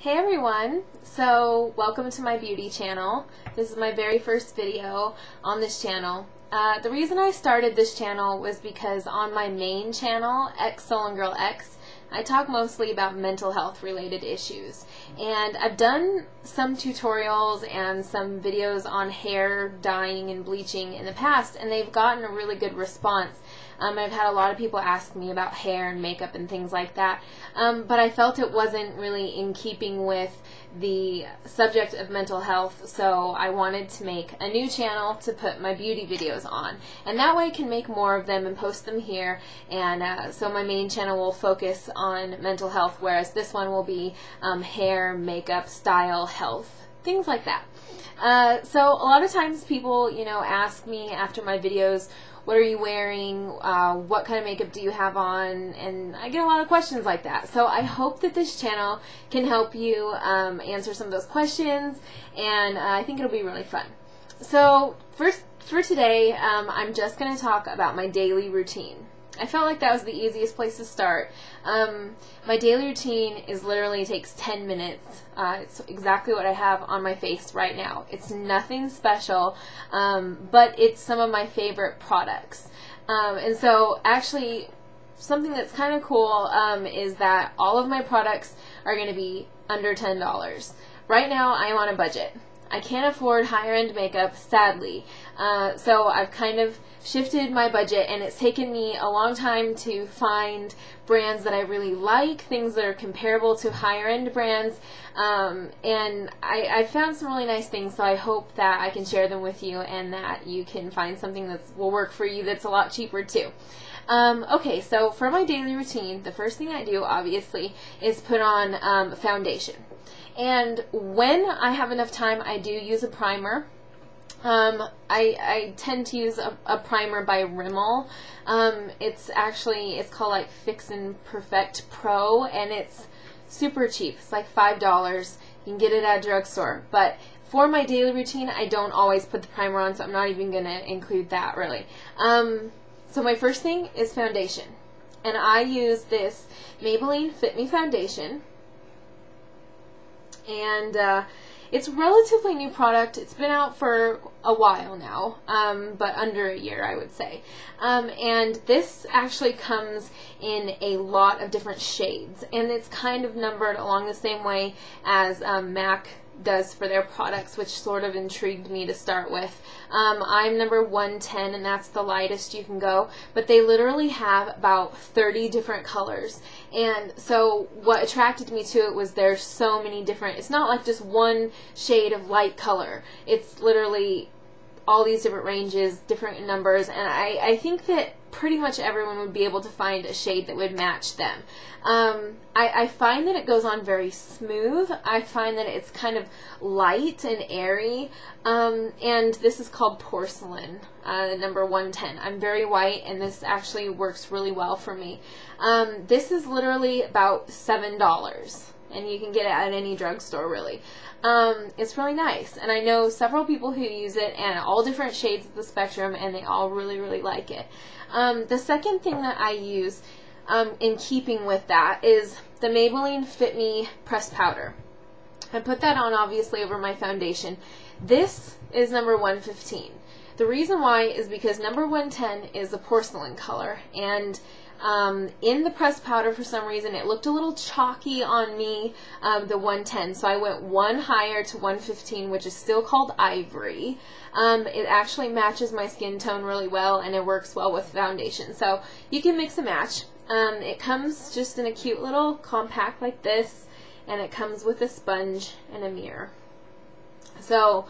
Hey everyone! So welcome to my beauty channel. This is my very first video on this channel. The reason I started this channel was because on my main channel, xsullengirlx, I talk mostly about mental health related issues. And I've done some tutorials and some videos on hair dyeing and bleaching in the past, and they've gotten a really good response. I've had a lot of people ask me about hair and makeup and things like that, but I felt it wasn't really in keeping with the subject of mental health, so I wanted to make a new channel to put my beauty videos on. And that way I can make more of them and post them here, and so my main channel will focus on mental health, whereas this one will be hair, makeup, style, health, things like that. So a lot of times people, ask me after my videos, what are you wearing, what kind of makeup do you have on, and I get a lot of questions like that. So I hope that this channel can help you answer some of those questions, and I think it'll be really fun. So first, for today, I'm just going to talk about my daily routine. I felt like that was the easiest place to start. My daily routine literally takes 10 minutes. It's exactly what I have on my face right now. It's nothing special, but it's some of my favorite products. And so actually something that's kind of cool is that all of my products are going to be under $10. Right now I am on a budget. I can't afford higher end makeup, sadly. So I've kind of shifted my budget, and it's taken me a long time to find brands that I really like, things that are comparable to higher end brands, and I found some really nice things, so I hope that I can share them with you and that you can find something that will work for you that's a lot cheaper too. Okay, so for my daily routine, the first thing I do obviously is put on foundation. And when I have enough time, I do use a primer. I tend to use a primer by Rimmel. It's called like Fix and Perfect Pro, and it's super cheap. It's like $5. You can get it at a drugstore. But for my daily routine, I don't always put the primer on, so I'm not even going to include that really. So my first thing is foundation. And I use this Maybelline Fit Me foundation. And it's a relatively new product. It's been out for a while now, but under a year, I would say. And this actually comes in a lot of different shades, and it's kind of numbered along the same way as MAC does for their products, which sort of intrigued me to start with. I'm number 110, and that's the lightest you can go, but they literally have about 30 different colors. And so what attracted me to it was there's so many different, it's not like just one shade of light color. It's literally all these different ranges, different numbers, and I think that pretty much everyone would be able to find a shade that would match them. I find that it goes on very smooth. I find that it's kind of light and airy, and this is called Porcelain, number 110. I'm very white, and this actually works really well for me. This is literally about $7. And you can get it at any drugstore, really. It's really nice, and I know several people who use it, and all different shades of the spectrum, and they all really, really like it. The second thing that I use in keeping with that is the Maybelline Fit Me Pressed Powder. I put that on, obviously, over my foundation. This is number 115. The reason why is because number 110 is a porcelain color, and in the pressed powder, for some reason, it looked a little chalky on me, the 110, so I went one higher to 115, which is still called Ivory. It actually matches my skin tone really well, and it works well with foundation, so you can mix and match. It comes just in a cute little compact like this, and it comes with a sponge and a mirror. So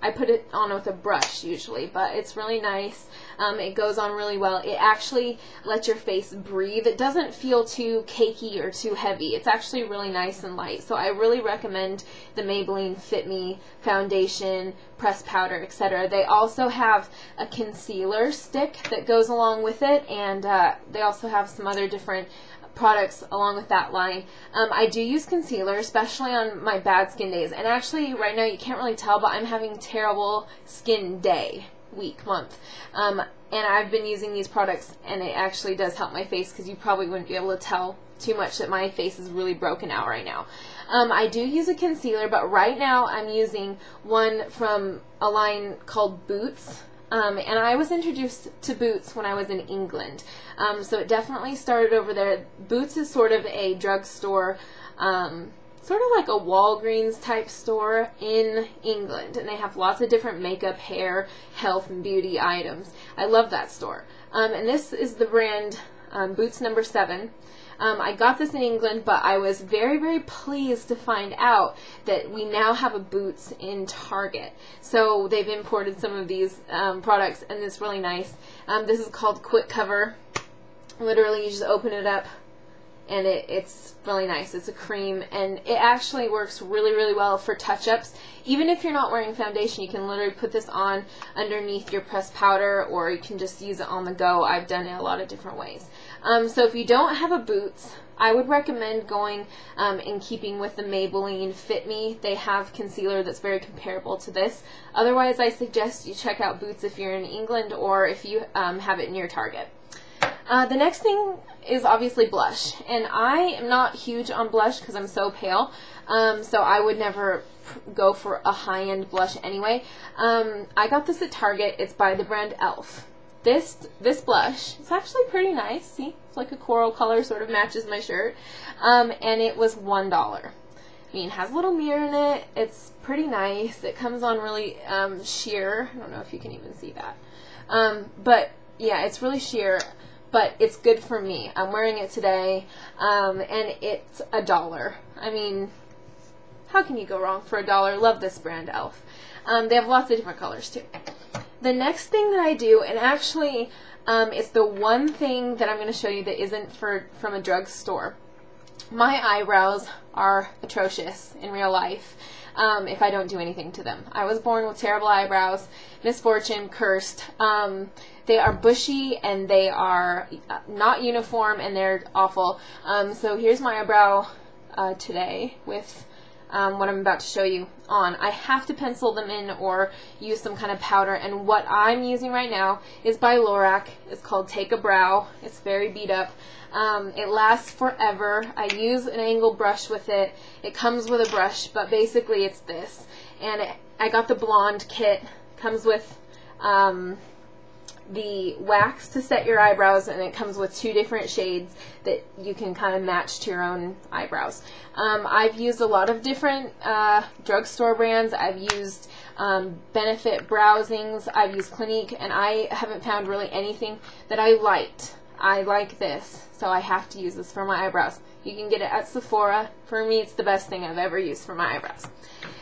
I put it on with a brush usually, but it's really nice. It goes on really well. It actually lets your face breathe. It doesn't feel too cakey or too heavy. It's actually really nice and light. So I really recommend the Maybelline Fit Me foundation, pressed powder, etc. They also have a concealer stick that goes along with it, and they also have some other different products along with that line. I do use concealer, especially on my bad skin days, and actually right now you can't really tell, but I'm having terrible skin day, week, month, and I've been using these products, and it actually does help my face, because you probably wouldn't be able to tell too much that my face is really broken out right now. I do use a concealer, but right now I'm using one from a line called Boots. And I was introduced to Boots when I was in England. So it definitely started over there. Boots is sort of a drugstore, sort of like a Walgreens type store in England. And they have lots of different makeup, hair, health, and beauty items. I love that store. And this is the brand Boots number 7. I got this in England, but I was very, very pleased to find out that we now have a Boots in Target. So they've imported some of these products, and it's really nice. This is called Quick Cover. Literally, you just open it up, and it's really nice. It's a cream, and it actually works really, really well for touch-ups. Even if you're not wearing foundation, you can literally put this on underneath your pressed powder, or you can just use it on the go. I've done it a lot of different ways. So if you don't have a Boots, I would recommend going in keeping with the Maybelline Fit Me. They have concealer that's very comparable to this. Otherwise, I suggest you check out Boots if you're in England or if you have it near Target. The next thing is obviously blush, and I am not huge on blush because I'm so pale, so I would never go for a high-end blush anyway. I got this at Target. It's by the brand E.L.F. This blush, it's actually pretty nice. See, it's like a coral color, sort of matches my shirt, and it was $1. I mean, it has a little mirror in it. It's pretty nice. It comes on really sheer. I don't know if you can even see that, but yeah, it's really sheer. But it's good for me. I'm wearing it today, and it's $1. I mean, how can you go wrong for $1? Love this brand, E.L.F. They have lots of different colors too. The next thing that I do, and actually it's the one thing that I'm going to show you that isn't from a drugstore. My eyebrows are atrocious in real life if I don't do anything to them. I was born with terrible eyebrows, misfortune, cursed. They are bushy and they are not uniform and they're awful. So here's my eyebrow today with what I'm about to show you on. I have to pencil them in or use some kind of powder, and what I'm using right now is by Lorac. It's called Take a Brow. It's very beat up. It lasts forever. I use an angled brush with it. It comes with a brush, but basically it's this. And I got the blonde kit. Comes with the wax to set your eyebrows, and it comes with 2 different shades that you can kind of match to your own eyebrows. I've used a lot of different drugstore brands. I've used Benefit Browsings, I've used Clinique, and I haven't found really anything that I liked. I like this, so I have to use this for my eyebrows. You can get it at Sephora. For me, it's the best thing I've ever used for my eyebrows.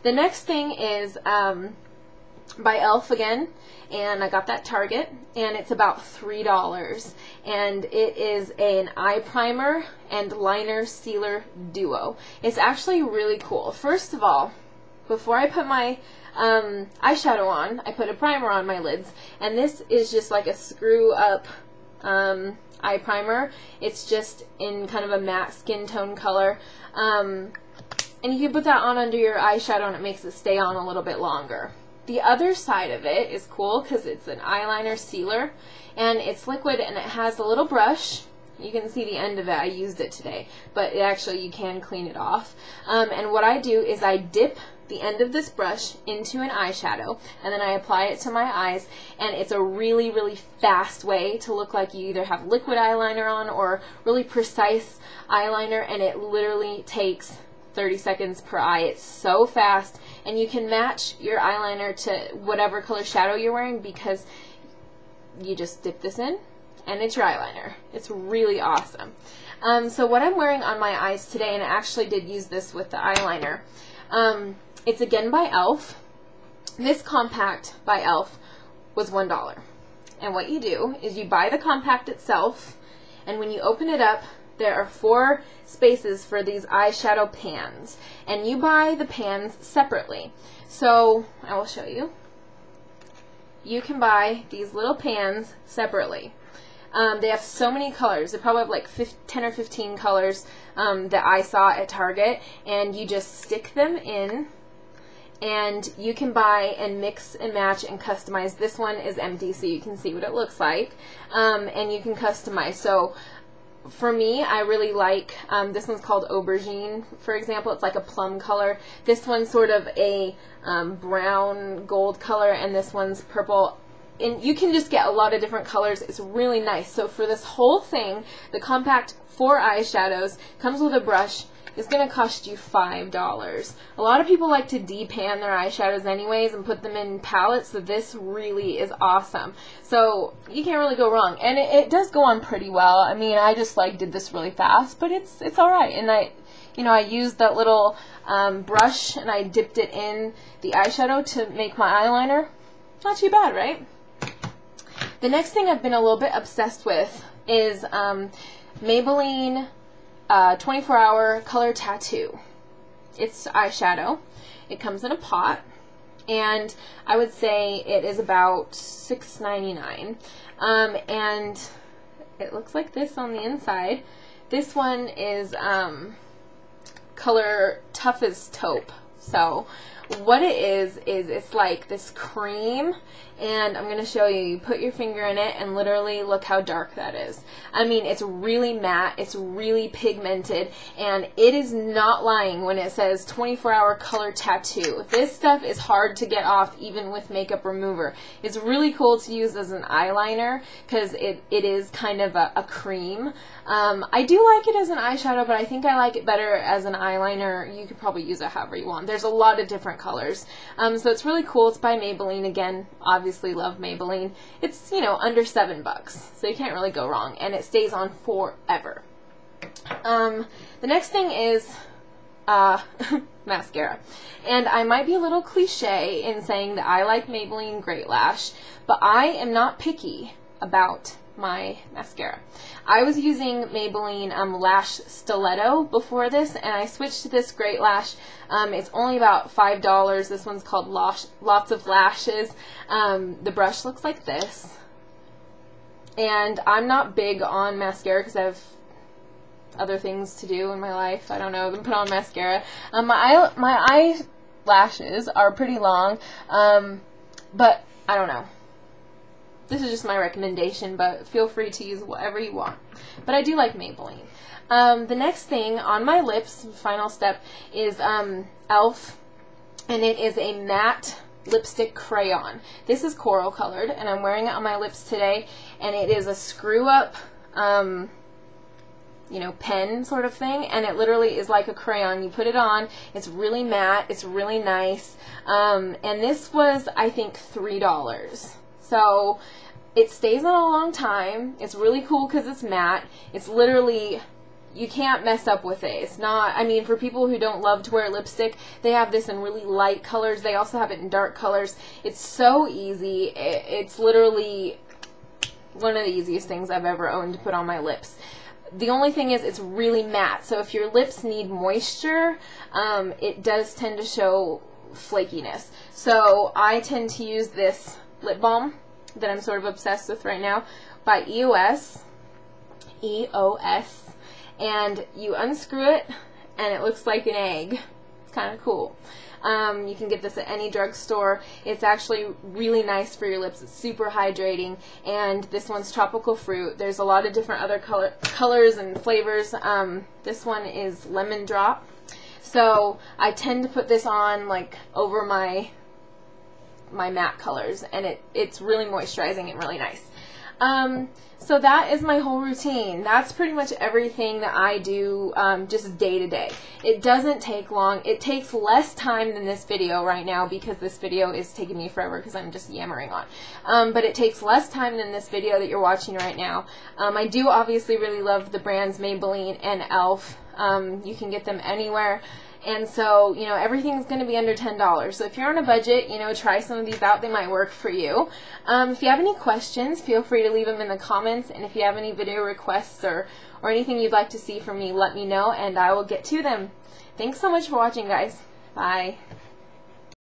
The next thing is by E.L.F. again, and I got that at Target, and it's about $3, and it is an eye primer and liner sealer duo. It's actually really cool. First of all, before I put my eyeshadow on, I put a primer on my lids, and this is just like a screw up eye primer. It's just in kind of a matte skin tone color, and you can put that on under your eyeshadow and it makes it stay on a little bit longer. The other side of it is cool because it's an eyeliner sealer, and it's liquid, and it has a little brush. You can see the end of it. I used it today, but actually you can clean it off. And what I do is I dip the end of this brush into an eyeshadow, and then I apply it to my eyes, and it's a really, really fast way to look like you either have liquid eyeliner on or really precise eyeliner, and it literally takes 30 seconds per eye. It's so fast, and you can match your eyeliner to whatever color shadow you're wearing because you just dip this in and it's your eyeliner. It's really awesome. So what I'm wearing on my eyes today, and I actually did use this with the eyeliner, it's again by E.L.F. This compact by E.L.F. was $1. And what you do is you buy the compact itself, and when you open it up, there are 4 spaces for these eyeshadow pans, and you buy the pans separately. So I will show you. You can buy these little pans separately. They have so many colors. They probably have like 10 or 15 colors that I saw at Target, and you just stick them in, and you can buy and mix and match and customize. This one is empty, so you can see what it looks like, and you can customize. So for me, I really like, this one's called Aubergine, for example. It's like a plum color. This one's sort of a brown gold color, and this one's purple. And you can just get a lot of different colors. It's really nice. So for this whole thing, the compact 4 eyeshadows comes with a brush. It's going to cost you $5. A lot of people like to depan their eyeshadows anyways and put them in palettes, so this really is awesome. So you can't really go wrong. And it does go on pretty well. I mean, I just like did this really fast, but it's alright. And I used that little brush and I dipped it in the eyeshadow to make my eyeliner. Not too bad, right? The next thing I've been a little bit obsessed with is Maybelline 24-Hour Color Tattoo. It's eyeshadow. It comes in a pot, and I would say it is about $6.99. And it looks like this on the inside. This one is color Tough as Taupe. So what it is it's like this cream, and I'm going to show you. You put your finger in it and literally look how dark that is. I mean, it's really matte, it's really pigmented, and it is not lying when it says 24-hour color tattoo. This stuff is hard to get off even with makeup remover. It's really cool to use as an eyeliner because it is kind of a cream. I do like it as an eyeshadow, but I think I like it better as an eyeliner. You could probably use it however you want. There's a lot of different colors. So it's really cool. It's by Maybelline again. Obviously love Maybelline. It's, under $7, so you can't really go wrong, and it stays on forever. The next thing is mascara. And I might be a little cliche in saying that I like Maybelline Great Lash, but I am not picky about my mascara. I was using Maybelline Lash Stiletto before this, and I switched to this Great Lash. It's only about $5. This one's called Lots of Lashes. The brush looks like this. And I'm not big on mascara because I have other things to do in my life, I don't know, than put on mascara. My eyelashes are pretty long, but I don't know. This is just my recommendation, but feel free to use whatever you want. But I do like Maybelline. The next thing on my lips, final step, is E.L.F. And it is a matte lipstick crayon. This is coral colored, and I'm wearing it on my lips today, and it is a screw-up, pen sort of thing, and it literally is like a crayon. You put it on, it's really matte, it's really nice, and this was, I think, $3. So it stays on a long time. It's really cool because it's matte. It's literally, you can't mess up with it. It's not, I mean, for people who don't love to wear lipstick, they have this in really light colors. They also have it in dark colors. It's so easy. It's literally one of the easiest things I've ever owned to put on my lips. The only thing is it's really matte. So if your lips need moisture, it does tend to show flakiness. So I tend to use this lip balm that I'm sort of obsessed with right now by EOS, and you unscrew it and it looks like an egg. It's kind of cool. You can get this at any drugstore. It's actually really nice for your lips. It's super hydrating, and this one's tropical fruit. There's a lot of different other colors and flavors. This one is lemon drop. So I tend to put this on like over my matte colors, and it's really moisturizing and really nice. So that is my whole routine. That's pretty much everything that I do just day to day. It doesn't take long. It takes less time than this video right now because this video is taking me forever because I'm just yammering on. But it takes less time than this video that you're watching right now. I do obviously really love the brands Maybelline and E.L.F. You can get them anywhere. And so, everything's going to be under $10. So if you're on a budget, try some of these out. They might work for you. If you have any questions, feel free to leave them in the comments. And if you have any video requests or anything you'd like to see from me, let me know, and I will get to them. Thanks so much for watching, guys. Bye.